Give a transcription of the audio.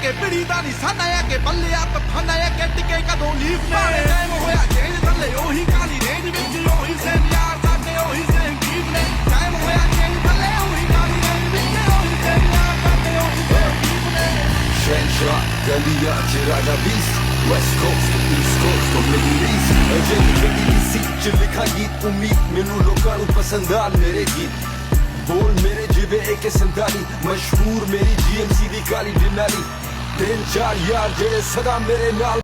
के पिड़ी दा निशाना है के बल्ले आ तफाना है के टिके कदों लीफ ने टाइम होया चेंज थले ओही काली रेंज विच ओही सेम यार साडे ओही सेम गीत ने टाइम होया चेंज थले ओही काली रेंज विच ओही सेम यार साडे ओही सेम गीत ने Shenshaw, Dalia, Tirana Beast, West Coast to East Coast to Middle East. Urgent Delhi seat च लिखा गीत उम्मीद मैनू लोकां नू पसंद आ मेरे गीत बोल मेरे जिवे AK-47 मशहूर मेरी GMC दी काली डिनाली 3-4 यार जेड़े सदा मेरे नाल